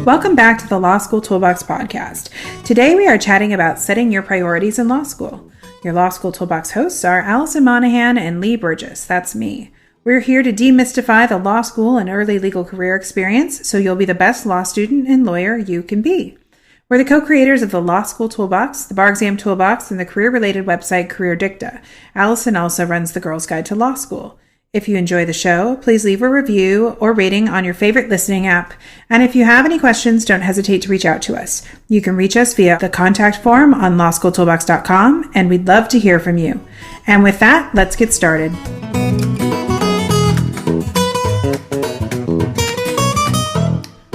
Welcome back to the Law School Toolbox podcast. Today we are chatting about setting your priorities in law school. Your Law School Toolbox hosts are Allison Monahan and Lee Burgess. That's me. We're here to demystify the law school and early legal career experience so you'll be the best law student and lawyer you can be. We're the co-creators of the Law School Toolbox, the Bar Exam Toolbox, and the career-related website Career Dicta. Allison also runs the Girls Guide to Law School. If you enjoy the show, please leave a review or rating on your favorite listening app. And if you have any questions, don't hesitate to reach out to us. You can reach us via the contact form on lawschooltoolbox.com, and we'd love to hear from you. And with that, let's get started.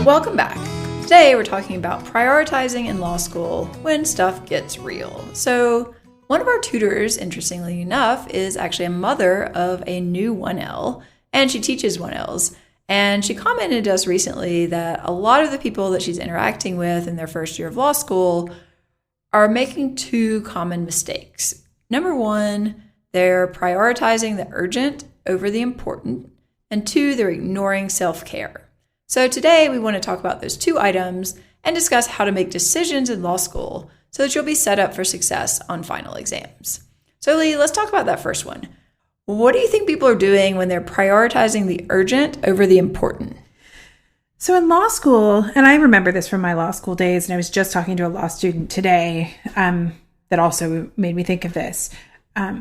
Welcome back. Today we're talking about prioritizing in law school when stuff gets real. So one of our tutors, interestingly enough, is actually a mother of a new 1L, and she teaches 1Ls. And she commented to us recently that a lot of the people that she's interacting with in their first year of law school are making two common mistakes. Number one, they're prioritizing the urgent over the important. And two, they're ignoring self-care. So today we want to talk about those two items and discuss how to make decisions in law school so that you'll be set up for success on final exams. So Lee, let's talk about that first one. What do you think people are doing when they're prioritizing the urgent over the important? So in law school, and I remember this from my law school days, and I was just talking to a law student today that also made me think of this.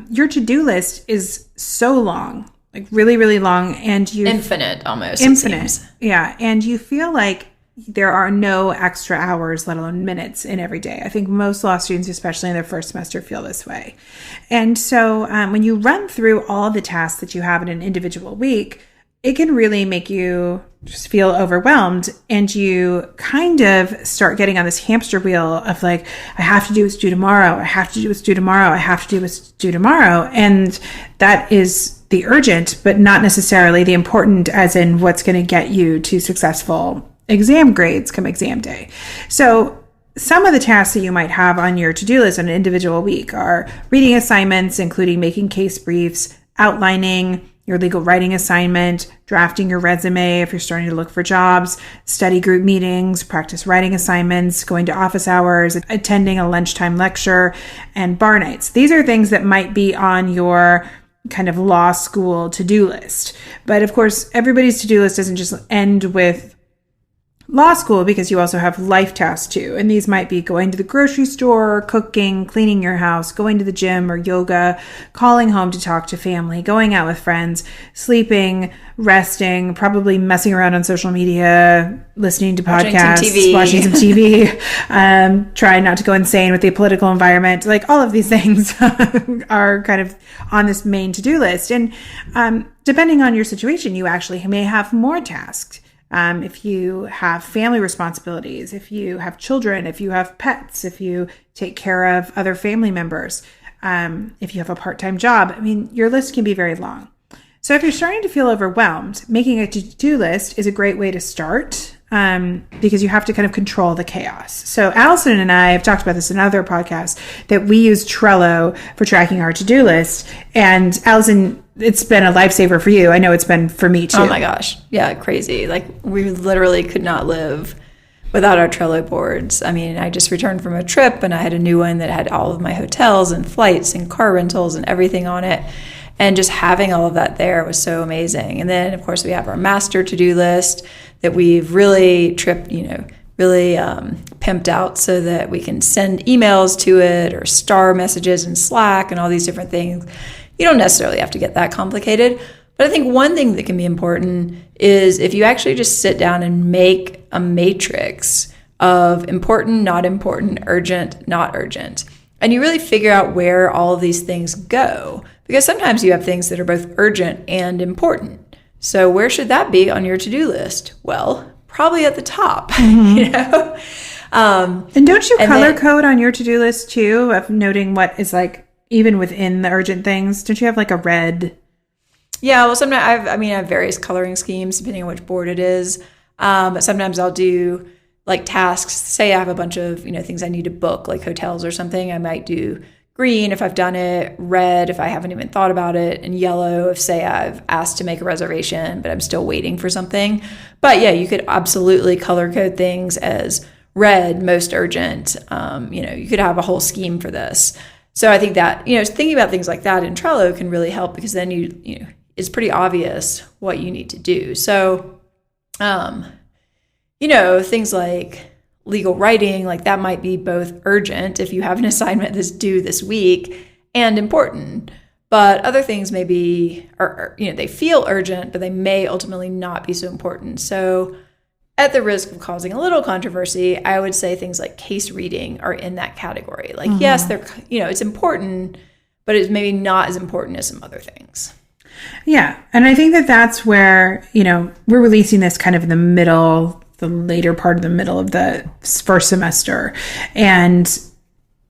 Your to-do list is so long, like really, really long, and you infinite almost. Infinite, yeah, and you feel like there are no extra hours, let alone minutes, in every day. I think most law students, especially in their first semester, feel this way. And so when you run through all of the tasks that you have in an individual week, it can really make you just feel overwhelmed, and you kind of start getting on this hamster wheel of like, I have to do what's due tomorrow, I have to do what's due tomorrow, I have to do what's due tomorrow. And that is the urgent, but not necessarily the important, as in what's going to get you to successful exam grades come exam day. So some of the tasks that you might have on your to-do list on an individual week are reading assignments, including making case briefs, outlining your legal writing assignment, drafting your resume if you're starting to look for jobs, study group meetings, practice writing assignments, going to office hours, attending a lunchtime lecture, and bar nights. These are things that might be on your kind of law school to-do list. But of course, everybody's to-do list doesn't just end with law school, because you also have life tasks too. And these might be going to the grocery store, cooking, cleaning your house, going to the gym or yoga, calling home to talk to family, going out with friends, sleeping, resting, probably messing around on social media, listening to podcasts, watching some TV, trying not to go insane with the political environment. Like all of these things are kind of on this main to-do list. And depending on your situation, you actually may have more tasks. If you have family responsibilities, if you have children, if you have pets, if you take care of other family members, if you have a part-time job, I mean, your list can be very long. So if you're starting to feel overwhelmed, making a to-do list is a great way to start, because you have to kind of control the chaos. So Allison and I have talked about this in other podcasts, that we use Trello for tracking our to-do list. And Allison, it's been a lifesaver for you. I know it's been for me too. Oh my gosh. Yeah, crazy. Like we literally could not live without our Trello boards. I mean, I just returned from a trip and I had a new one that had all of my hotels and flights and car rentals and everything on it. And just having all of that there was so amazing. And then, of course, we have our master to-do list that we've really pimped out so that we can send emails to it or star messages in Slack and all these different things. You don't necessarily have to get that complicated. But I think one thing that can be important is if you actually just sit down and make a matrix of important, not important, urgent, not urgent. And you really figure out where all of these things go. Because sometimes you have things that are both urgent and important. So where should that be on your to-do list? Well, probably at the top, you know? And don't you color code on your to-do list too, of noting what is like, even within the urgent things? Don't you have like a red? Yeah, well, sometimes I have various coloring schemes depending on which board it is. But sometimes I'll do like tasks. Say I have a bunch of, things I need to book, like hotels or something. I might do green if I've done it, red if I haven't even thought about it, and yellow if, say, I've asked to make a reservation, but I'm still waiting for something. But yeah, you could absolutely color code things as red, most urgent. You could have a whole scheme for this. So I think that, thinking about things like that in Trello can really help, because then it's pretty obvious what you need to do. So, things like legal writing, like that might be both urgent if you have an assignment that's due this week, and important. But other things maybe they feel urgent, but they may ultimately not be so important. So at the risk of causing a little controversy, I would say things like case reading are in that category. Like, yes, they're, it's important, but it's maybe not as important as some other things. Yeah. And I think that that's where, we're releasing this kind of in the later part of the middle of the first semester. And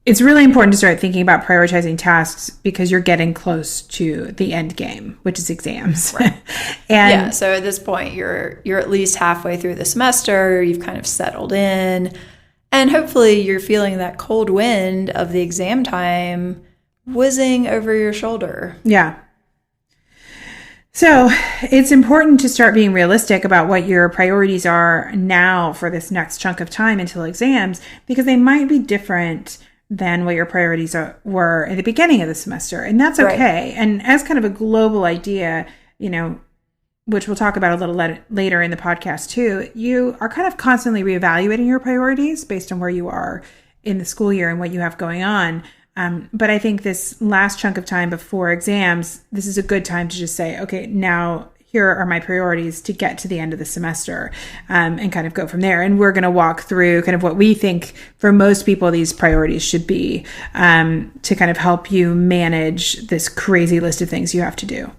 it's really important to start thinking about prioritizing tasks, because you're getting close to the end game, which is exams. Right. And so at this point, you're at least halfway through the semester, you've kind of settled in, and hopefully you're feeling that cold wind of the exam time whizzing over your shoulder. Yeah. So it's important to start being realistic about what your priorities are now for this next chunk of time until exams, because they might be different than what your priorities were at the beginning of the semester. And that's okay. Right. And as kind of a global idea, which we'll talk about a little later in the podcast too, you are kind of constantly reevaluating your priorities based on where you are in the school year and what you have going on. But I think this last chunk of time before exams, this is a good time to just say, okay, now here are my priorities to get to the end of the semester, and kind of go from there. And we're going to walk through kind of what we think for most people these priorities should be, to kind of help you manage this crazy list of things you have to do.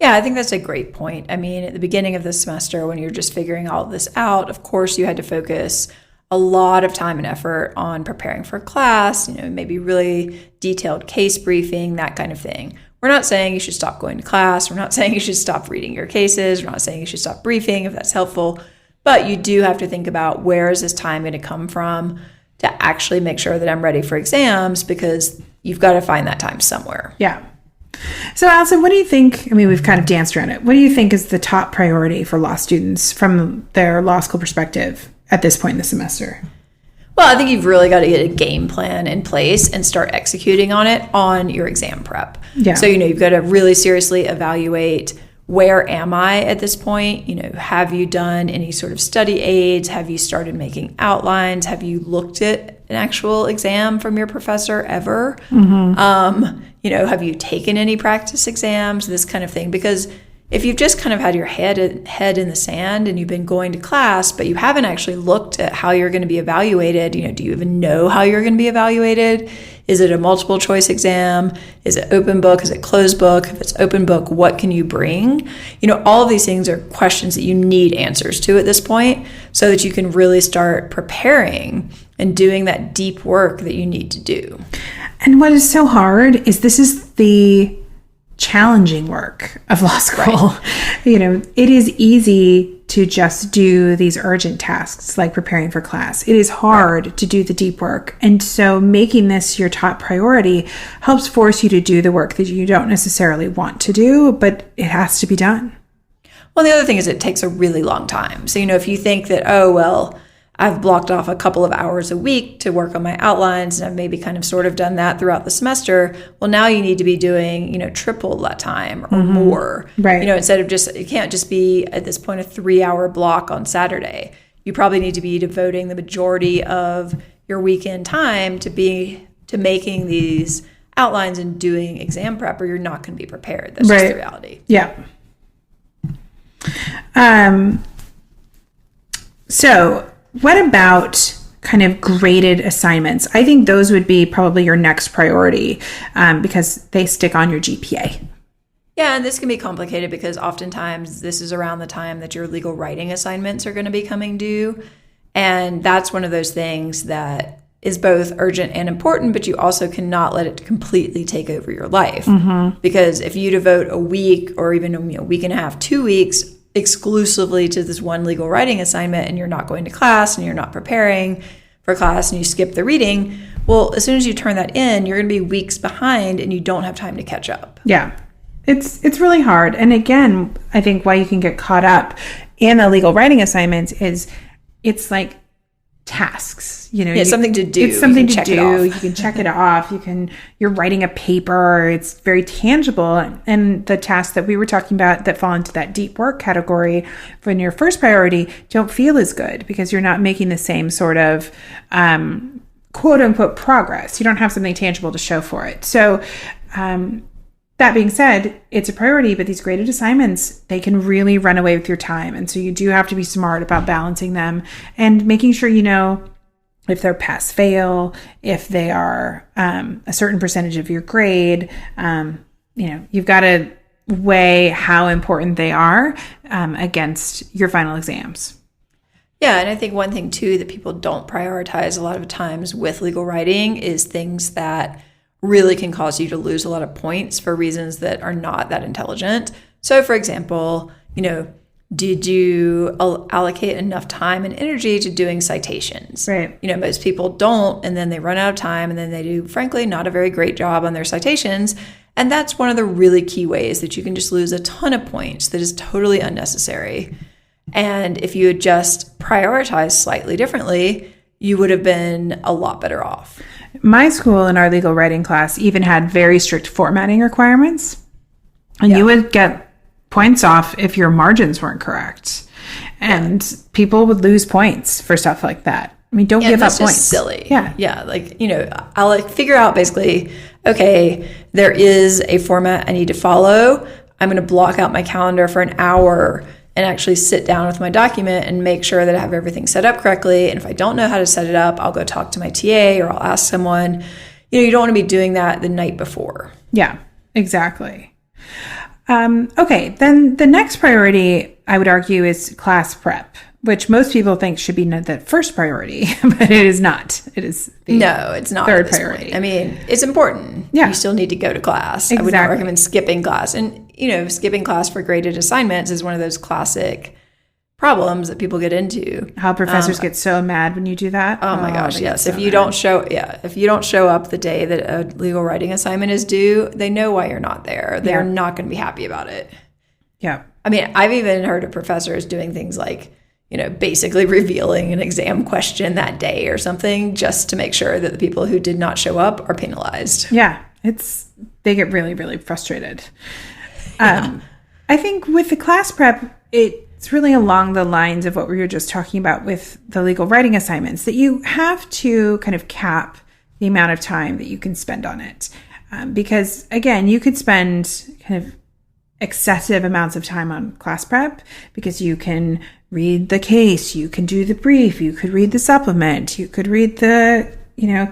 Yeah, I think that's a great point. I mean, at the beginning of the semester, when you're just figuring all this out, of course, you had to focus a lot of time and effort on preparing for class, maybe really detailed case briefing, that kind of thing. We're not saying you should stop going to class. We're not saying you should stop reading your cases. We're not saying you should stop briefing if that's helpful. But you do have to think about, where is this time going to come from to actually make sure that I'm ready for exams, because you've got to find that time somewhere. Yeah. So Allison, what do you think? I mean, we've kind of danced around it. What do you think is the top priority for law students from their law school perspective at this point in the semester? Well, I think you've really got to get a game plan in place and start executing on it on your exam prep. Yeah. So, you've got to really seriously evaluate, where am I at this point? Have you done any sort of study aids? Have you started making outlines? Have you looked at an actual exam from your professor ever? Mm-hmm. Have you taken any practice exams? This kind of thing. Because if you've just kind of had your head in the sand and you've been going to class, but you haven't actually looked at how you're going to be evaluated, do you even know how you're going to be evaluated? Is it a multiple choice exam? Is it open book? Is it closed book? If it's open book, what can you bring? All of these things are questions that you need answers to at this point, so that you can really start preparing and doing that deep work that you need to do. And what is so hard is this is the challenging work of law school. Right. It is easy to just do these urgent tasks like preparing for class. It is hard to do the deep work. And so making this your top priority helps force you to do the work that you don't necessarily want to do, but it has to be done. Well, the other thing is it takes a really long time. So, if you think that, I've blocked off a couple of hours a week to work on my outlines, and I've maybe kind of sort of done that throughout the semester. Well, now you need to be doing, triple that time or more. Right. Instead of it can't just be at this point a 3-hour block on Saturday. You probably need to be devoting the majority of your weekend time to making these outlines and doing exam prep, or you're not going to be prepared. That's just the reality. Yeah. So what about kind of graded assignments? I think those would be probably your next priority, because they stick on your GPA. Yeah, and this can be complicated because oftentimes this is around the time that your legal writing assignments are going to be coming due. And that's one of those things that is both urgent and important, but you also cannot let it completely take over your life. Mm-hmm. Because if you devote a week or even a week and a half, 2 weeks exclusively to this one legal writing assignment, and you're not going to class and you're not preparing for class and you skip the reading, Well, as soon as you turn that in, you're going to be weeks behind and you don't have time to catch up. Yeah. It's really hard. And again, I think why you can get caught up in the legal writing assignments is it's like tasks, It's something to do. It's something to do. You can check it off. You're writing a paper. It's very tangible. And the tasks that we were talking about that fall into that deep work category when your first priority don't feel as good because you're not making the same sort of quote unquote progress. You don't have something tangible to show for it. So, that being said, it's a priority, but these graded assignments, they can really run away with your time. And so you do have to be smart about balancing them and making sure you know if they're pass fail, if they are a certain percentage of your grade. You've got to weigh how important they are against your final exams. Yeah, and I think one thing too that people don't prioritize a lot of times with legal writing is things that really can cause you to lose a lot of points for reasons that are not that intelligent. So for example, did you allocate enough time and energy to doing citations? Right. Most people don't, and then they run out of time, and then they do, frankly, not a very great job on their citations. And that's one of the really key ways that you can just lose a ton of points that is totally unnecessary. And if you had just prioritized slightly differently, you would have been a lot better off. My school in our legal writing class even had very strict formatting requirements. And you would get points off if your margins weren't correct. And people would lose points for stuff like that. I mean, don't give up points. That's just silly. Yeah. Yeah. I'll figure out basically, okay, there is a format I need to follow. I'm going to block out my calendar for an hour and actually sit down with my document and make sure that I have everything set up correctly. And if I don't know how to set it up, I'll go talk to my TA or I'll ask someone. You don't want to be doing that the night before. Yeah, exactly. Okay, then the next priority, I would argue, is class prep, which most people think should be the first priority, but it is not. It is it's not third priority. Point. I mean, it's important. Yeah. You still need to go to class. Exactly. I would not recommend skipping class. And, skipping class for graded assignments is one of those classic problems that people get into. How professors get so mad when you do that. Oh my gosh, yes. If you don't show up the day that a legal writing assignment is due, they know why you're not there. They're not going to be happy about it. Yeah. I mean, I've even heard of professors doing things like, basically revealing an exam question that day or something just to make sure that the people who did not show up are penalized. Yeah. They get really, really frustrated. I think with the class prep, it's really along the lines of what we were just talking about with the legal writing assignments, that you have to kind of cap the amount of time that you can spend on it. Because again, you could spend kind of excessive amounts of time on class prep because you can read the case, you can do the brief, you could read the supplement, you could read the,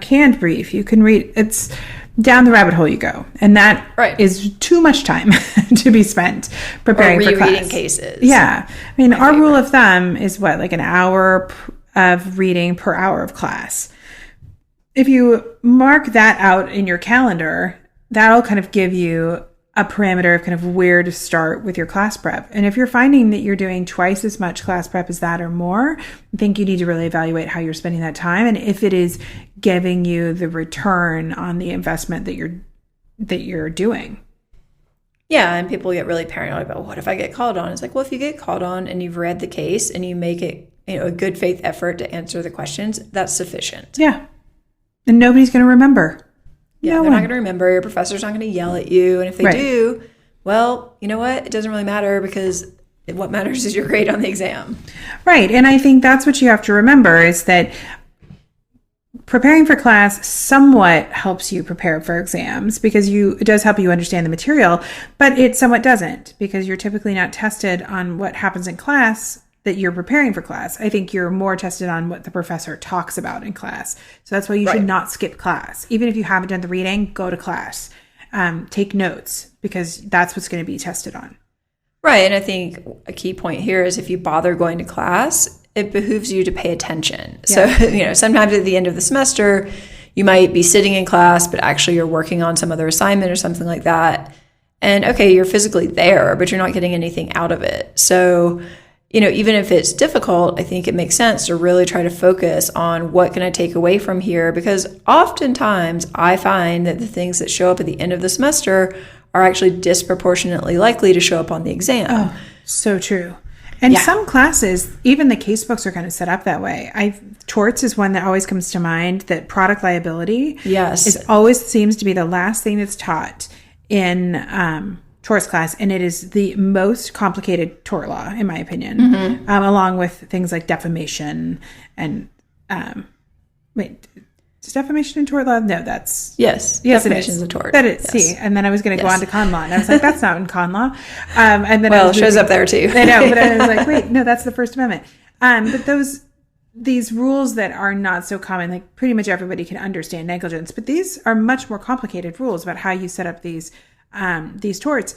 canned brief, you can read, it's down the rabbit hole you go. And that is too much time to be spent preparing for class. Rereading cases. Yeah. I mean, our rule of thumb is like an hour of reading per hour of class. If you mark that out in your calendar, that'll kind of give you a parameter of kind of where to start with your class prep. And if you're finding that you're doing twice as much class prep as that or more, I think you need to really evaluate how you're spending that time and if it is giving you the return on the investment that you're doing. Yeah, and people get really paranoid about what if I get called on? It's like, well, if you get called on and you've read the case and you make it, a good faith effort to answer the questions, that's sufficient. Yeah. And nobody's going to remember. Yeah, they're not going to remember. Your professor's not going to yell at you. And if they do, well, you know what? It doesn't really matter because what matters is your grade on the exam. Right. And I think that's what you have to remember is that preparing for class somewhat helps you prepare for exams because it does help you understand the material, but it somewhat doesn't because you're typically not tested on what happens in class that you're preparing for class. I think you're more tested on what the professor talks about in class. So that's why you should not skip class. Even if you haven't done the reading, go to class. Take notes because that's what's going to be tested on. Right. And I think a key point here is if you bother going to class, it behooves you to pay attention. Yeah. So, sometimes at the end of the semester, you might be sitting in class, but actually you're working on some other assignment or something like that. And okay, you're physically there, but you're not getting anything out of it. So even if it's difficult, I think it makes sense to really try to focus on what can I take away from here, because oftentimes I find that the things that show up at the end of the semester are actually disproportionately likely to show up on the exam. Oh, so true. And some classes, even the case books are kind of set up that way. Torts is one that always comes to mind, that product liability always seems to be the last thing that's taught in torts class. And it is the most complicated tort law, in my opinion, along with things like defamation and, is defamation and tort law? No, that's... Yes, defamation is a tort. That is, see, and then I was going to go on to con law, and I was like, that's not in con law. And then it shows up there too. I know, but I was like, wait, no, that's the First Amendment. But these rules that are not so common, like pretty much everybody can understand negligence, but these are much more complicated rules about how you set up these torts.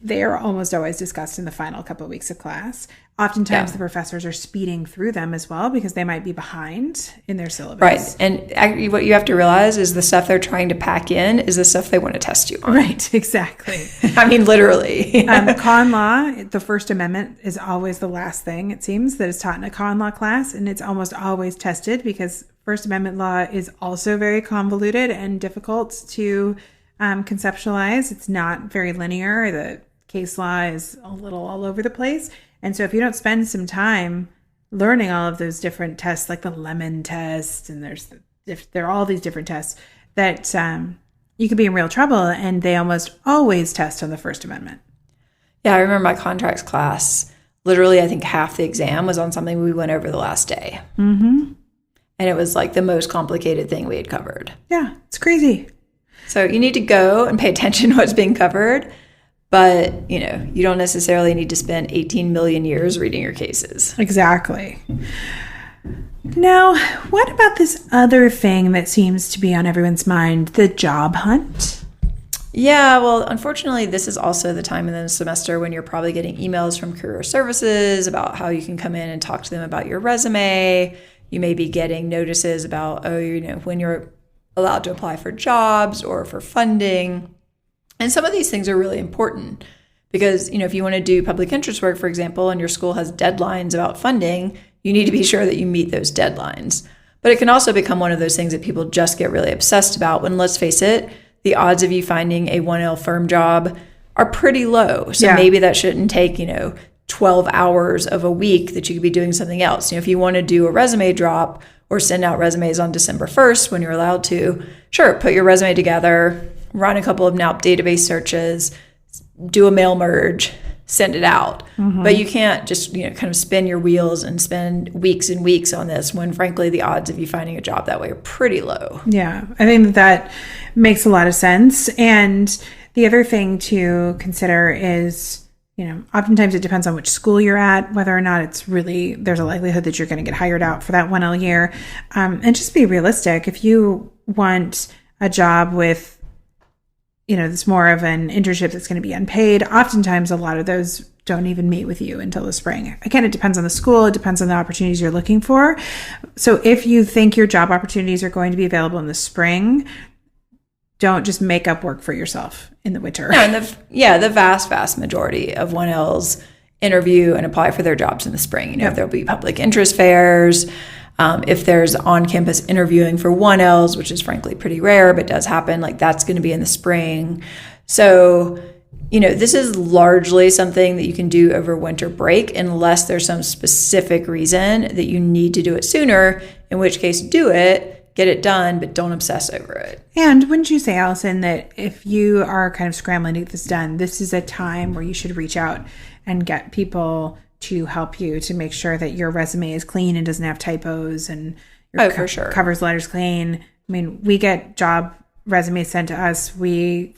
They are almost always discussed in the final couple of weeks of class. Oftentimes the professors are speeding through them as well because they might be behind in their syllabus. Right. And what you have to realize is the stuff they're trying to pack in is the stuff they want to test you on. Right. Exactly. I mean, literally. Con law, the First Amendment is always the last thing, it seems, that is taught in a con law class. And it's almost always tested because First Amendment law is also very convoluted and difficult to conceptualize. It's not very linear. The case law is a little all over the place. And so if you don't spend some time learning all of those different tests, like the Lemon test, and there are all these different tests, that you could be in real trouble. And they almost always test on the First Amendment. Yeah, I remember my contracts class. Literally, I think half the exam was on something we went over the last day. Mm-hmm. And it was like the most complicated thing we had covered. Yeah, it's crazy. So you need to go and pay attention to what's being covered. But, you don't necessarily need to spend 18 million years reading your cases. Exactly. Now, what about this other thing that seems to be on everyone's mind, the job hunt? Yeah, well, unfortunately, this is also the time in the semester when you're probably getting emails from career services about how you can come in and talk to them about your resume. You may be getting notices about, when you're allowed to apply for jobs or for funding. And some of these things are really important because, if you want to do public interest work, for example, and your school has deadlines about funding, you need to be sure that you meet those deadlines. But it can also become one of those things that people just get really obsessed about when, let's face it, the odds of you finding a 1L firm job are pretty low. So maybe that shouldn't take, 12 hours of a week that you could be doing something else. If you want to do a resume drop or send out resumes on December 1st when you're allowed to, sure, put your resume together, run a couple of NALP database searches, do a mail merge, send it out. Mm-hmm. But you can't just, kind of spin your wheels and spend weeks and weeks on this when, frankly, the odds of you finding a job that way are pretty low. Yeah, I think that makes a lot of sense. And the other thing to consider is, oftentimes it depends on which school you're at, whether or not there's a likelihood that you're going to get hired out for that 1L year. And just be realistic. If you want a job with, it's more of an internship that's going to be unpaid, oftentimes a lot of those don't even meet with you until the spring. Again, it depends on the school. It depends on the opportunities you're looking for. So if you think your job opportunities are going to be available in the spring, don't just make up work for yourself in the winter. No, and the vast majority of 1Ls interview and apply for their jobs in the spring. There'll be public interest fairs. If there's on-campus interviewing for 1Ls, which is frankly pretty rare, but does happen, that's going to be in the spring. So, this is largely something that you can do over winter break unless there's some specific reason that you need to do it sooner, in which case do it, get it done, but don't obsess over it. And wouldn't you say, Allison, that if you are kind of scrambling to get this done, this is a time where you should reach out and get people to help you to make sure that your resume is clean and doesn't have typos and your for sure. Covers letters clean. I mean, we get job resumes sent to us. We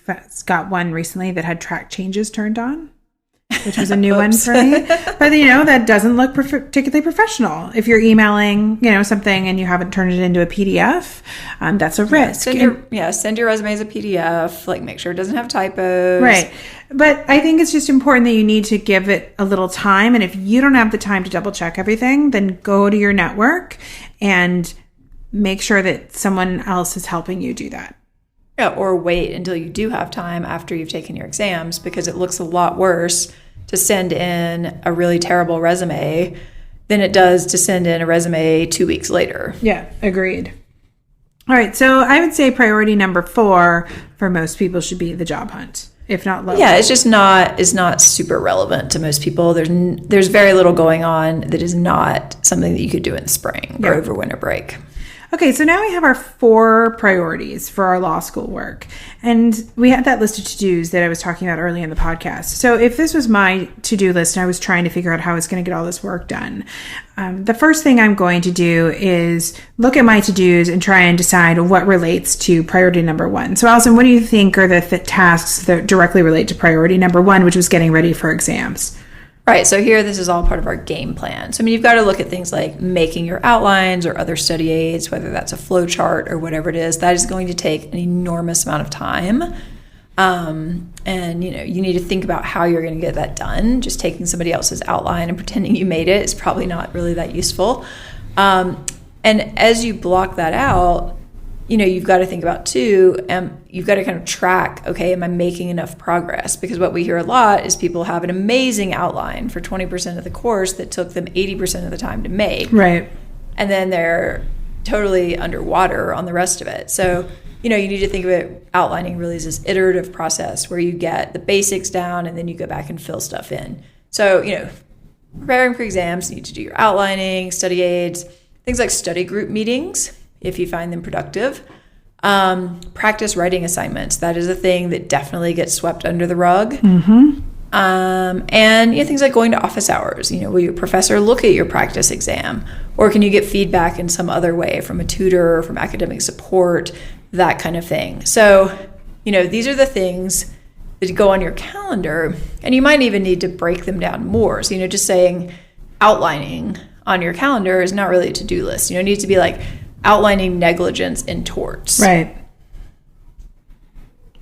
got one recently that had track changes turned on, which was a new one for me. But, that doesn't look particularly professional. If you're emailing, something and you haven't turned it into a PDF, that's a risk. Send your resume as a PDF, make sure it doesn't have typos. Right. But I think it's just important that you need to give it a little time. And if you don't have the time to double check everything, then go to your network and make sure that someone else is helping you do that. Yeah, or wait until you do have time after you've taken your exams, because it looks a lot worse to send in a really terrible resume than it does to send in a resume 2 weeks later. Yeah, agreed. All right, so I would say priority number 4 for most people should be the job hunt, if not lower. Yeah, it's not super relevant to most people. There's very little going on that is not something that you could do in the spring or over winter break. Okay, so now we have our 4 priorities for our law school work. And we had that list of to-dos that I was talking about early in the podcast. So if this was my to-do list and I was trying to figure out how I was going to get all this work done, the first thing I'm going to do is look at my to-dos and try and decide what relates to priority number 1. So Allison, what do you think are the tasks that directly relate to priority number 1, which was getting ready for exams? Right, so here this is all part of our game plan. So you've got to look at things like making your outlines or other study aids, whether that's a flow chart or whatever it is. That is going to take an enormous amount of time. And you need to think about how you're going to get that done. Just taking somebody else's outline and pretending you made it is probably not really that useful. And as you block that out, you've got to think about too, you've got to kind of track, okay, am I making enough progress? Because what we hear a lot is people have an amazing outline for 20% of the course that took them 80% of the time to make. Right. And then they're totally underwater on the rest of it. So, you need to think of it, outlining really as this iterative process where you get the basics down and then you go back and fill stuff in. So, preparing for exams, you need to do your outlining, study aids, things like study group meetings, if you find them productive. Practice writing assignments. That is a thing that definitely gets swept under the rug. Mm-hmm. And things like going to office hours. Will your professor look at your practice exam? Or can you get feedback in some other way from a tutor, from academic support, that kind of thing. So, these are the things that go on your calendar. And you might even need to break them down more. So, just saying outlining on your calendar is not really a to-do list. It needs to be like outlining negligence in torts. Right.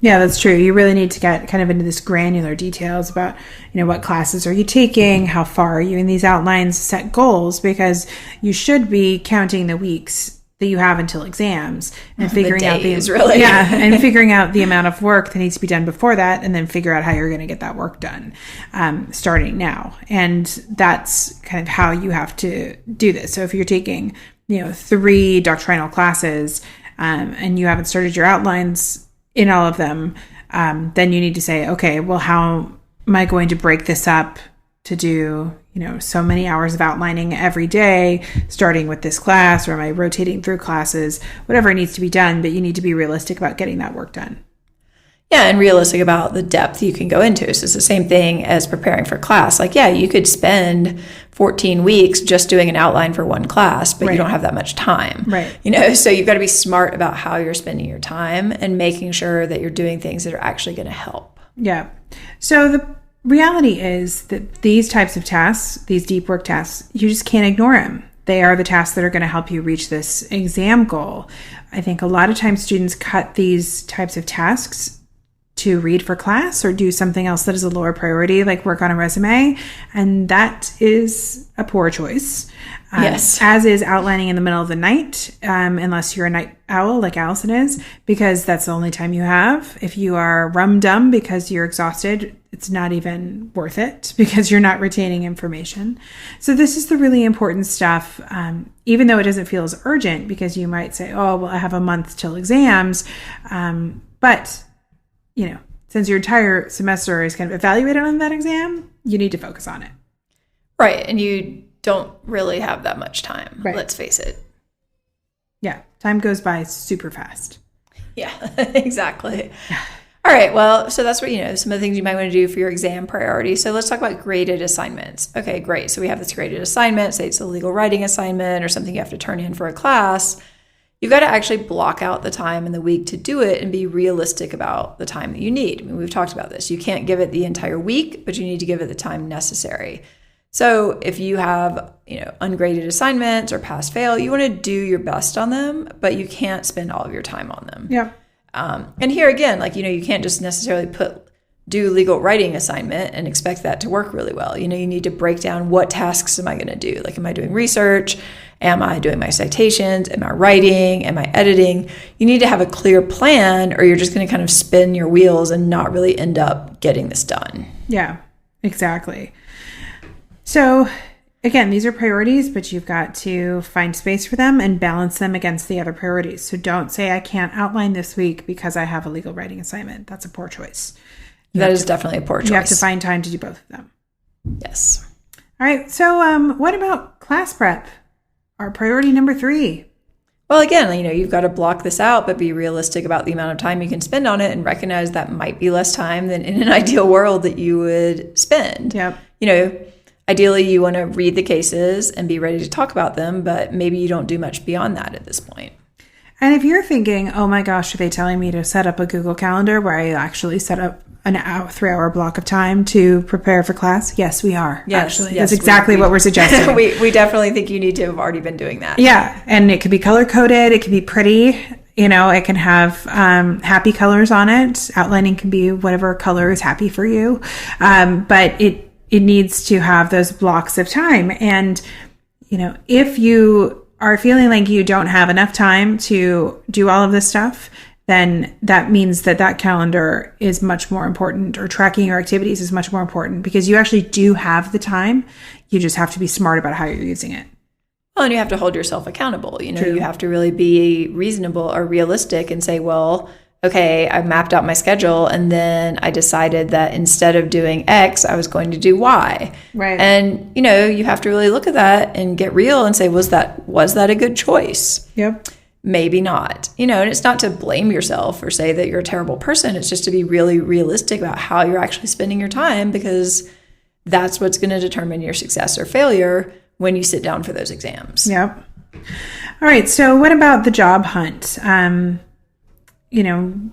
Yeah, that's true. You really need to get kind of into this granular details about, what classes are you taking, how far are you in these outlines, set goals, because you should be counting the weeks that you have until exams and figuring out and figuring out the amount of work that needs to be done before that, and then figure out how you're going to get that work done starting now. And that's kind of how you have to do this. So if you're taking 3 doctrinal classes and you haven't started your outlines in all of them, then you need to say, okay, well, how am I going to break this up to do, so many hours of outlining every day, starting with this class, or am I rotating through classes, whatever needs to be done, but you need to be realistic about getting that work done. Yeah, and realistic about the depth you can go into. So it's the same thing as preparing for class. Like, yeah, you could spend 14 weeks just doing an outline for one class, but you don't have that much time. Right. So you've got to be smart about how you're spending your time and making sure that you're doing things that are actually going to help. Yeah. So the reality is that these types of tasks, these deep work tasks, you just can't ignore them. They are the tasks that are going to help you reach this exam goal. I think a lot of times students cut these types of tasks to read for class or do something else that is a lower priority, like work on a resume. And that is a poor choice. Yes. As is outlining in the middle of the night, unless you're a night owl like Allison is, because that's the only time you have. If you are rum-dum because you're exhausted, it's not even worth it because you're not retaining information. So this is the really important stuff, even though it doesn't feel as urgent, because you might say, oh, well, I have a month till exams. But since your entire semester is kind of evaluated on that exam, you need to focus on it. Right. And you don't really have that much time. Right. Let's face it. Yeah. Time goes by super fast. Yeah, exactly. All right. Well, so that's what, some of the things you might want to do for your exam priority. So let's talk about graded assignments. Okay, great. So we have this graded assignment, say it's a legal writing assignment or something you have to turn in for a class. You've got to actually block out the time in the week to do it and be realistic about the time that you need. I mean, we've talked about this. You can't give it the entire week, but you need to give it the time necessary. So if you have, ungraded assignments or pass fail, you want to do your best on them, but you can't spend all of your time on them. Yeah. And here again, you can't just necessarily do legal writing assignment and expect that to work really well. You need to break down, what tasks am I going to do? Like, am I doing research? Am I doing my citations? Am I writing? Am I editing? You need to have a clear plan, or you're just going to kind of spin your wheels and not really end up getting this done. Yeah, Exactly. So again, these are priorities, but you've got to find space for them and balance them against the other priorities. So don't say, I can't outline this week because I have a legal writing assignment. That's a poor choice. That is definitely a poor choice. You have to find time to do both of them. Yes. All right. So what about class prep? Our priority number 3. Well, again, you've got to block this out, but be realistic about the amount of time you can spend on it and recognize that might be less time than in an ideal world that you would spend. Yep. Ideally, you want to read the cases and be ready to talk about them, but maybe you don't do much beyond that at this point. And if you're thinking, oh my gosh, are they telling me to set up a Google Calendar where I actually set up an 3-hour block of time to prepare for class? Yes, we are. Yes, actually. That's exactly what we're suggesting. we definitely think you need to have already been doing that. Yeah. And it could be color coded. It could be pretty. It can have happy colors on it. Outlining can be whatever color is happy for you. But it needs to have those blocks of time. And, if you are feeling like you don't have enough time to do all of this stuff, then that means that calendar is much more important, or tracking your activities is much more important, because you actually do have the time. You just have to be smart about how you're using it. Well, and you have to hold yourself accountable. True. You have to really be reasonable or realistic and say, well, okay, I mapped out my schedule and then I decided that instead of doing X, I was going to do Y. Right. And, you have to really look at that and get real and say, was that a good choice? Yep. Maybe not. And it's not to blame yourself or say that you're a terrible person. It's just to be really realistic about how you're actually spending your time, because that's what's going to determine your success or failure when you sit down for those exams. Yep. All right. So what about the job hunt?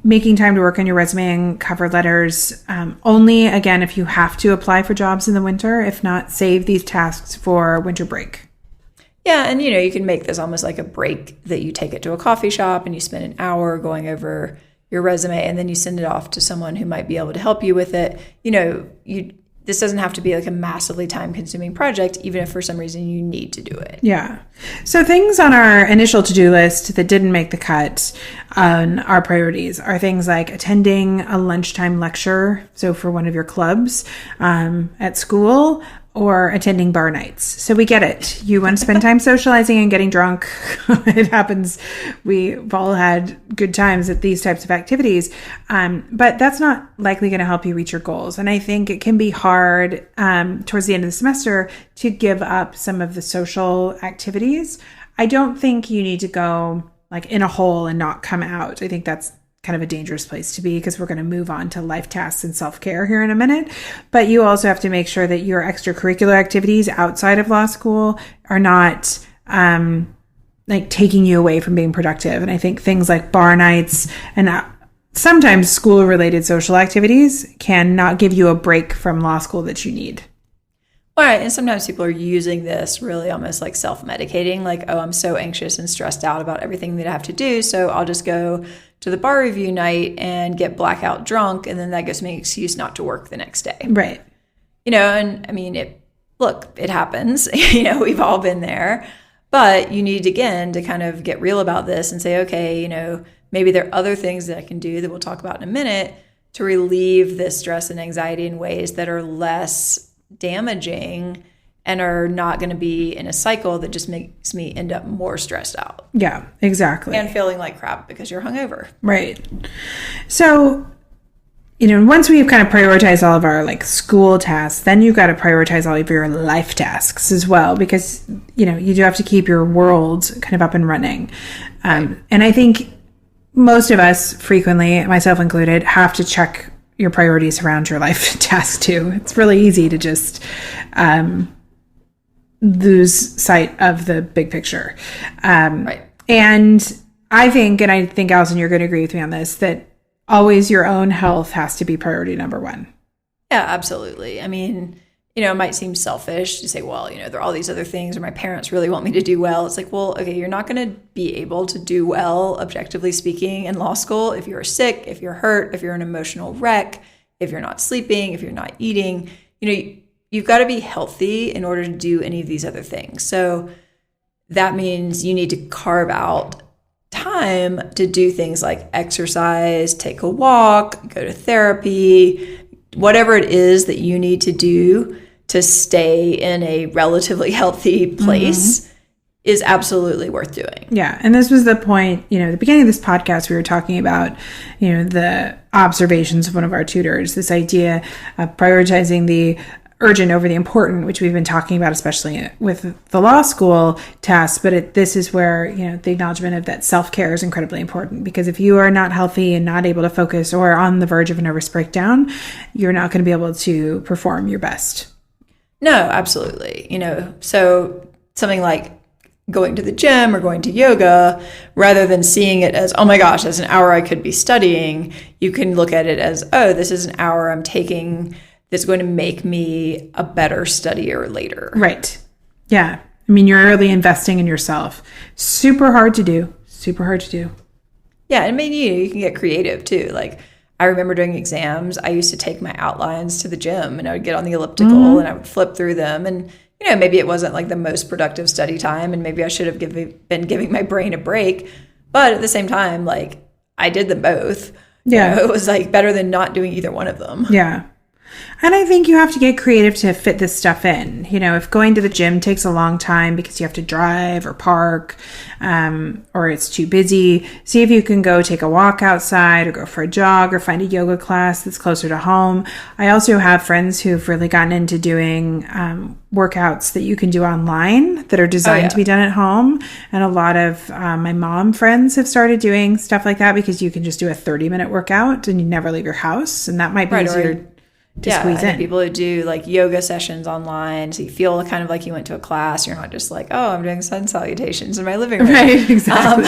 Making time to work on your resume and cover letters, only, again, if you have to apply for jobs in the winter. If not, save these tasks for winter break. Yeah, and you can make this almost like a break that you take it to a coffee shop and you spend an hour going over your resume, and then you send it off to someone who might be able to help you with it. This doesn't have to be like a massively time-consuming project, even if for some reason you need to do it. Yeah. So things on our initial to-do list that didn't make the cut on our priorities are things like attending a lunchtime lecture, so for one of your clubs at school, or attending bar nights. So we get it. You want to spend time socializing and getting drunk. It happens. We've all had good times at these types of activities. But that's not likely going to help you reach your goals. And I think it can be hard towards the end of the semester to give up some of the social activities. I don't think you need to go like in a hole and not come out. I think that's kind of a dangerous place to be, because we're going to move on to life tasks and self-care here in a minute. But you also have to make sure that your extracurricular activities outside of law school are not like taking you away from being productive. And I think things like bar nights and sometimes school-related social activities can not give you a break from law school that you need. All right. And sometimes people are using this really almost like self-medicating, like, oh, I'm so anxious and stressed out about everything that I have to do, so I'll just go to the bar review night and get blackout drunk, and then that gives me an excuse not to work the next day. Right. And I mean, it happens. We've all been there. But you need, again, to kind of get real about this and say, okay, maybe there are other things that I can do that we'll talk about in a minute to relieve this stress and anxiety in ways that are less damaging and are not going to be in a cycle that just makes me end up more stressed out. Yeah, exactly. And feeling like crap because you're hungover. Right. So, once we've kind of prioritized all of our like school tasks, then you've got to prioritize all of your life tasks as well, because, you do have to keep your world kind of up and running. And I think most of us frequently, myself included, have to check your priorities around your life task too. It's really easy to just lose sight of the big picture. Right. And I think Allison, you're going to agree with me on this, that always your own health has to be priority number one. Yeah, absolutely. I mean, it might seem selfish to say, well, there are all these other things, or my parents really want me to do well. It's like, well, okay, you're not going to be able to do well, objectively speaking, in law school if you're sick, if you're hurt, if you're an emotional wreck, if you're not sleeping, if you're not eating. You've got to be healthy in order to do any of these other things. So that means you need to carve out time to do things like exercise, take a walk, go to therapy, whatever it is that you need to do to stay in a relatively healthy place is absolutely worth doing. Yeah. And this was the point, at the beginning of this podcast, we were talking about, the observations of one of our tutors, this idea of prioritizing the urgent over the important, which we've been talking about, especially with the law school tasks. But this is where, the acknowledgement of that self-care is incredibly important, because if you are not healthy and not able to focus or on the verge of a nervous breakdown, you're not going to be able to perform your best. No, absolutely. So something like going to the gym or going to yoga, rather than seeing it as, oh my gosh, that's an hour I could be studying, you can look at it as, oh, this is an hour I'm taking that's going to make me a better studier later. Right. Yeah. I mean, you're really investing in yourself. Super hard to do. Yeah. And maybe you can get creative too. Like, I remember during exams, I used to take my outlines to the gym and I would get on the elliptical and I would flip through them. And, maybe it wasn't like the most productive study time, and maybe I should have been giving my brain a break. But at the same time, like, I did them both. Yeah. It was like better than not doing either one of them. Yeah. And I think you have to get creative to fit this stuff in. If going to the gym takes a long time because you have to drive or park, or it's too busy, see if you can go take a walk outside or go for a jog or find a yoga class that's closer to home. I also have friends who've really gotten into doing workouts that you can do online that are designed to be done at home. And a lot of my mom friends have started doing stuff like that, because you can just do a 30-minute workout and you never leave your house. And that might be easier to squeeze in. People who do like yoga sessions online, so you feel kind of like you went to a class. You're not just like, oh, I'm doing sun salutations in my living room. Right, exactly.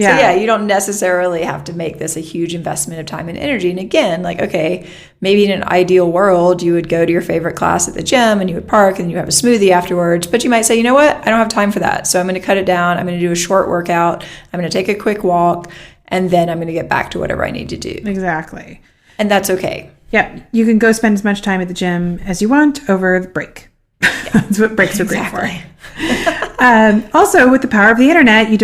So you don't necessarily have to make this a huge investment of time and energy. And again, like, okay, maybe in an ideal world, you would go to your favorite class at the gym and you would park and you have a smoothie afterwards. But you might say, you know what? I don't have time for that. So I'm going to cut it down. I'm going to do a short workout. I'm going to take a quick walk, and then I'm going to get back to whatever I need to do. Exactly. And that's okay. Yeah, you can go spend as much time at the gym as you want over the break. That's what breaks are great for. Also, with the power of the internet, you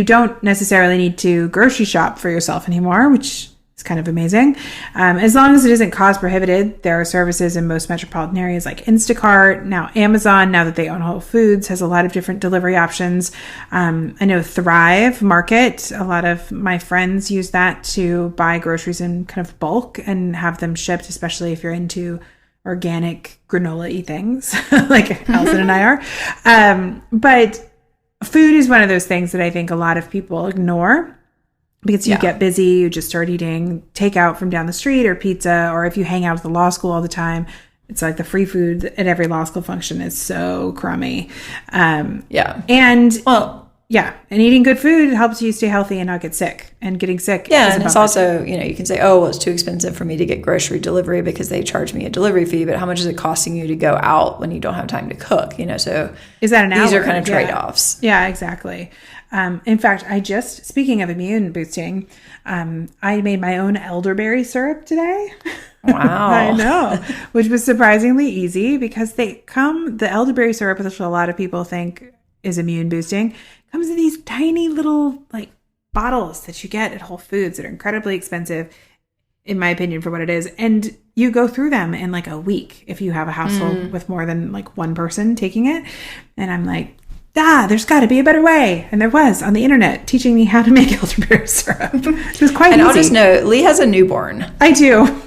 don't necessarily need to grocery shop for yourself anymore, which is kind of amazing. As long as it isn't cost prohibitive, there are services in most metropolitan areas like Instacart. Now, Amazon, now that they own Whole Foods, has a lot of different delivery options. I know Thrive Market, a lot of my friends use that to buy groceries in kind of bulk and have them shipped, especially if you're into organic granola-y things like Allison and I are. But food is one of those things that I think a lot of people ignore, because you get busy, you just start eating takeout from down the street or pizza, or if you hang out at the law school all the time, it's like the free food at every law school function is so crummy. And eating good food helps you stay healthy and not get sick. And getting sick. Yeah, and it's also, you can say, oh, well, it's too expensive for me to get grocery delivery because they charge me a delivery fee. But how much is it costing you to go out when you don't have time to cook? So is that an hour? These are kind of trade-offs. Yeah, exactly. In fact, speaking of immune boosting, I made my own elderberry syrup today. Wow. I know, which was surprisingly easy, because the elderberry syrup, which a lot of people think is immune boosting, comes in these tiny little bottles that you get at Whole Foods that are incredibly expensive, in my opinion, for what it is. And you go through them in a week if you have a household with more than one person taking it. And I'm like, there's got to be a better way. And there was on the internet teaching me how to make elderberry syrup. It was quite easy. And I'll just note, Lee has a newborn. I do.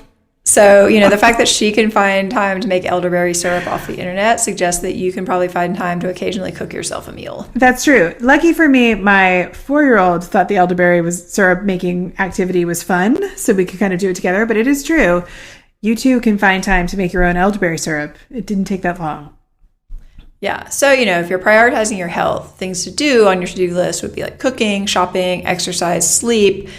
So, the fact that she can find time to make elderberry syrup off the internet suggests that you can probably find time to occasionally cook yourself a meal. That's true. Lucky for me, my 4-year-old thought the elderberry syrup making activity was fun, so we could kind of do it together. But it is true. You too can find time to make your own elderberry syrup. It didn't take that long. Yeah. So, if you're prioritizing your health, things to do on your to-do list would be like cooking, shopping, exercise, sleep.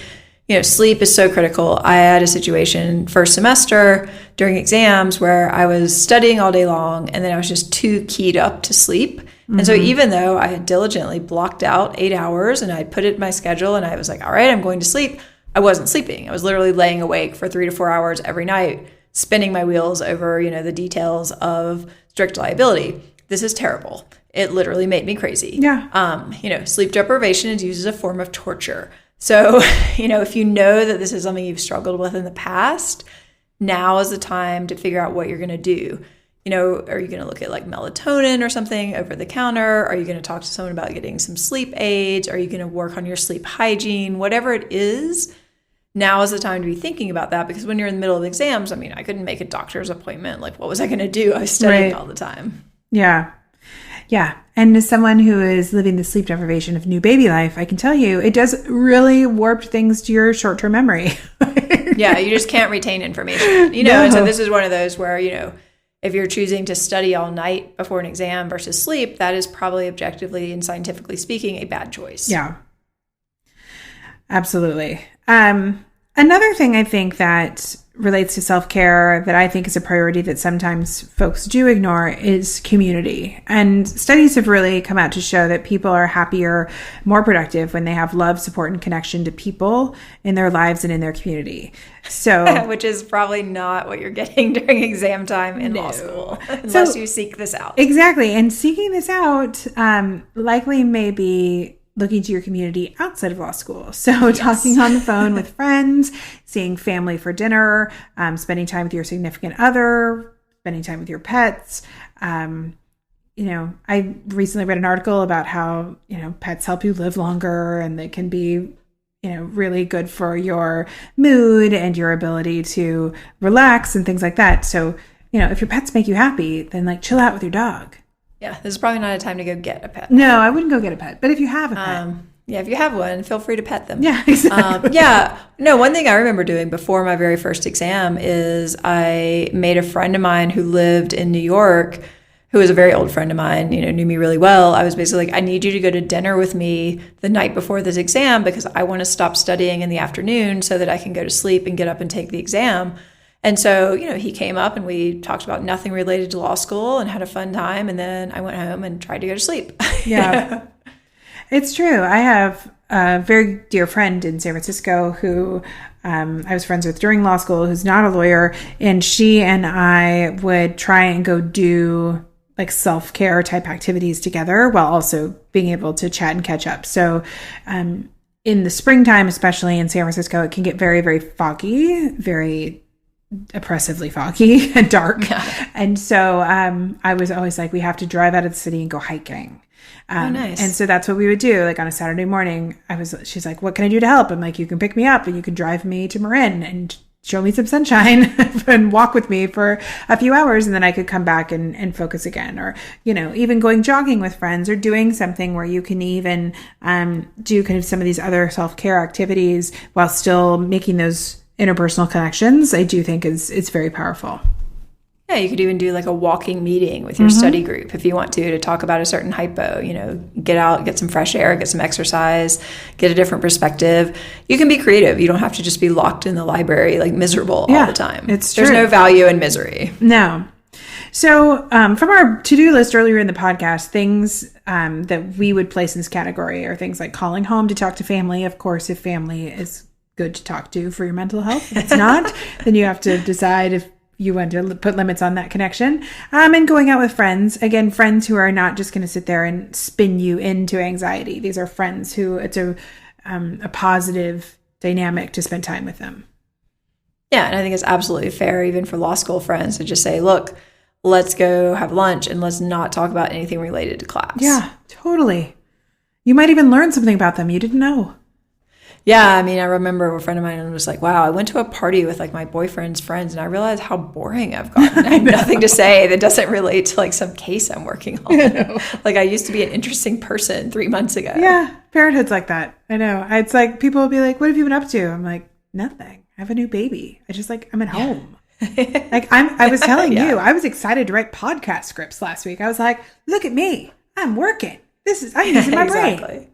Sleep is so critical. I had a situation first semester during exams where I was studying all day long and then I was just too keyed up to sleep. Mm-hmm. And so even though I had diligently blocked out 8 hours and I put it in my schedule and I was like, all right, I'm going to sleep, I wasn't sleeping. I was literally laying awake for 3 to 4 hours every night, spinning my wheels over, the details of strict liability. This is terrible. It literally made me crazy. Yeah. Sleep deprivation is used as a form of torture. So, if you know that this is something you've struggled with in the past, now is the time to figure out what you're going to do. Are you going to look at like melatonin or something over the counter? Are you going to talk to someone about getting some sleep aids? Are you going to work on your sleep hygiene? Whatever it is, now is the time to be thinking about that, because when you're in the middle of exams, I couldn't make a doctor's appointment. Like, what was I going to do? I was studying all the time. Yeah. Yeah. And as someone who is living the sleep deprivation of new baby life, I can tell you it does really warp things to your short-term memory. Yeah. You just can't retain information, No. And so this is one of those where, if you're choosing to study all night before an exam versus sleep, that is probably objectively and scientifically speaking a bad choice. Yeah. Absolutely. Another thing I think that relates to self-care that I think is a priority that sometimes folks do ignore is community. And studies have really come out to show that people are happier, more productive when they have love, support, and connection to people in their lives and in their community. So, which is probably not what you're getting during exam time in law school, unless you seek this out. Exactly. And seeking this out likely may be looking to your community outside of law school. So talking on the phone with friends, seeing family for dinner, spending time with your significant other, spending time with your pets. I recently read an article about how, pets help you live longer, and they can be, really good for your mood and your ability to relax and things like that. So, if your pets make you happy, then like chill out with your dog. Yeah, this is probably not a time to go get a pet. No, I wouldn't go get a pet. But if you have a pet. If you have one, feel free to pet them. Yeah, exactly. One thing I remember doing before my very first exam is I made a friend of mine who lived in New York, who was a very old friend of mine, knew me really well. I was basically like, I need you to go to dinner with me the night before this exam because I want to stop studying in the afternoon so that I can go to sleep and get up and take the exam. And so, he came up and we talked about nothing related to law school and had a fun time. And then I went home and tried to go to sleep. Yeah, it's true. I have a very dear friend in San Francisco who I was friends with during law school, who's not a lawyer. And she and I would try and go do like self-care type activities together while also being able to chat and catch up. So, in the springtime, especially in San Francisco, it can get very, very foggy, very oppressively foggy and dark. Yeah. And so I was always like, we have to drive out of the city and go hiking. Nice. And so that's what we would do. Like on a Saturday morning, she's like, what can I do to help? I'm like, you can pick me up and you can drive me to Marin and show me some sunshine and walk with me for a few hours. And then I could come back and focus again. Or, even going jogging with friends or doing something where you can even do kind of some of these other self-care activities while still making those interpersonal connections, I do think it's very powerful. Yeah, you could even do like a walking meeting with your study group if you want to talk about a certain hypo, get out, get some fresh air, get some exercise, get a different perspective. You can be creative. You don't have to just be locked in the library, like miserable all the time. It's true. There's no value in misery. No. So from our to-do list earlier in the podcast, things that we would place in this category are things like calling home to talk to family. Of course, if family is good to talk to for your mental health. If it's not, then you have to decide if you want to put limits on that connection. And going out with friends. Again, friends who are not just going to sit there and spin you into anxiety. These are friends who it's a positive dynamic to spend time with them. Yeah, and I think it's absolutely fair, even for law school friends, to just say, look, let's go have lunch and let's not talk about anything related to class. Yeah, totally. You might even learn something about them you didn't know. Yeah, I remember a friend of mine was like, wow, I went to a party with like my boyfriend's friends and I realized how boring I've gotten. I have nothing to say that doesn't relate to like some case I'm working on. Like I used to be an interesting person 3 months ago. Yeah, parenthood's like that. I know. It's like people will be like, what have you been up to? I'm like, nothing. I have a new baby. I'm at home. Like I was telling you, I was excited to write podcast scripts last week. I was like, look at me. I'm working. I'm using my brain.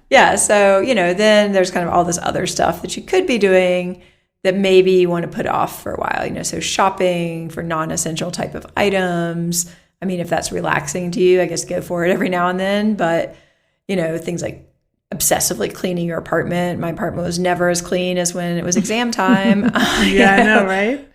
Yeah. So, then there's kind of all this other stuff that you could be doing that maybe you want to put off for a while, so shopping for non-essential type of items. If that's relaxing to you, I guess go for it every now and then. But, things like obsessively cleaning your apartment. My apartment was never as clean as when it was exam time. Yeah, I know, right?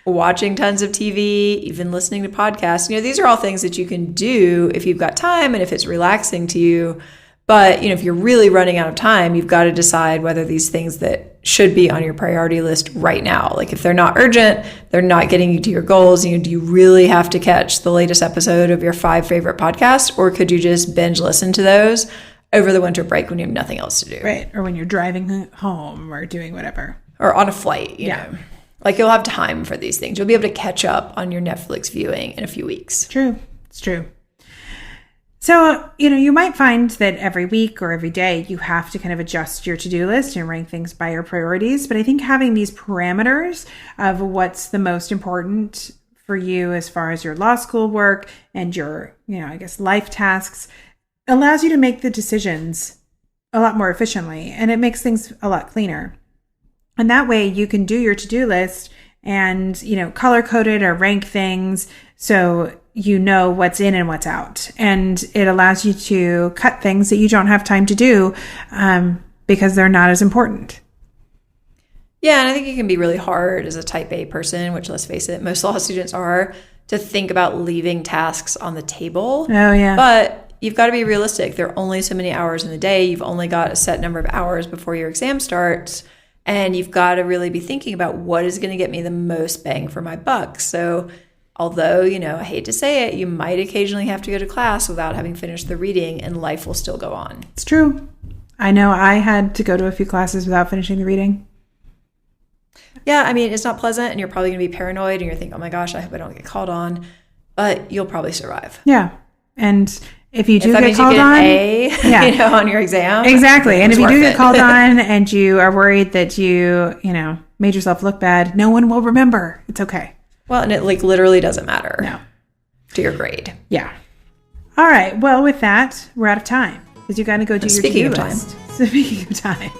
Watching tons of TV, even listening to podcasts. These are all things that you can do if you've got time and if it's relaxing to you. But, if you're really running out of time, you've got to decide whether these things that should be on your priority list right now, like if they're not urgent, they're not getting you to your goals, do you really have to catch the latest episode of your 5 favorite podcasts, or could you just binge listen to those over the winter break when you have nothing else to do? Right. Or when you're driving home or doing whatever. Or on a flight, you know. Like you'll have time for these things. You'll be able to catch up on your Netflix viewing in a few weeks. True. It's true. So, you might find that every week or every day you have to kind of adjust your to-do list and rank things by your priorities. But I think having these parameters of what's the most important for you as far as your law school work and your, life tasks allows you to make the decisions a lot more efficiently, and it makes things a lot cleaner. And that way you can do your to-do list and, color code it or rank things so you know what's in and what's out. And it allows you to cut things that you don't have time to do because they're not as important. Yeah, and I think it can be really hard as a type A person, which, let's face it, most law students are, to think about leaving tasks on the table. Oh, yeah. But you've got to be realistic. There are only so many hours in the day. You've only got a set number of hours before your exam starts. And you've got to really be thinking about what is going to get me the most bang for my buck. So although, I hate to say it, you might occasionally have to go to class without having finished the reading, and life will still go on. It's true. I know I had to go to a few classes without finishing the reading. Yeah, it's not pleasant, and you're probably going to be paranoid, and you're thinking, oh my gosh, I hope I don't get called on. But you'll probably survive. Yeah. And if you do get called on, on your exam. Exactly. And if you do get called on and you are worried that you made yourself look bad, no one will remember. It's okay. Well, and it literally doesn't matter. No. To your grade. Yeah. All right. Well, with that, we're out of time because you got to go do your to-do list. Speaking of time.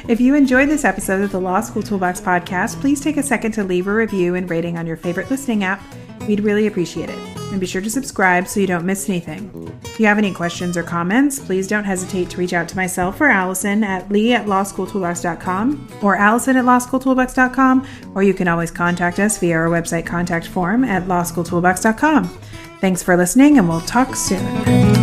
If you enjoyed this episode of the Law School Toolbox podcast, please take a second to leave a review and rating on your favorite listening app. We'd really appreciate it. And be sure to subscribe so you don't miss anything. If you have any questions or comments, please don't hesitate to reach out to myself or Allison at lee@lawschooltoolbox.com or allison@lawschooltoolbox.com, or you can always contact us via our website contact form at lawschooltoolbox.com. Thanks for listening, and we'll talk soon.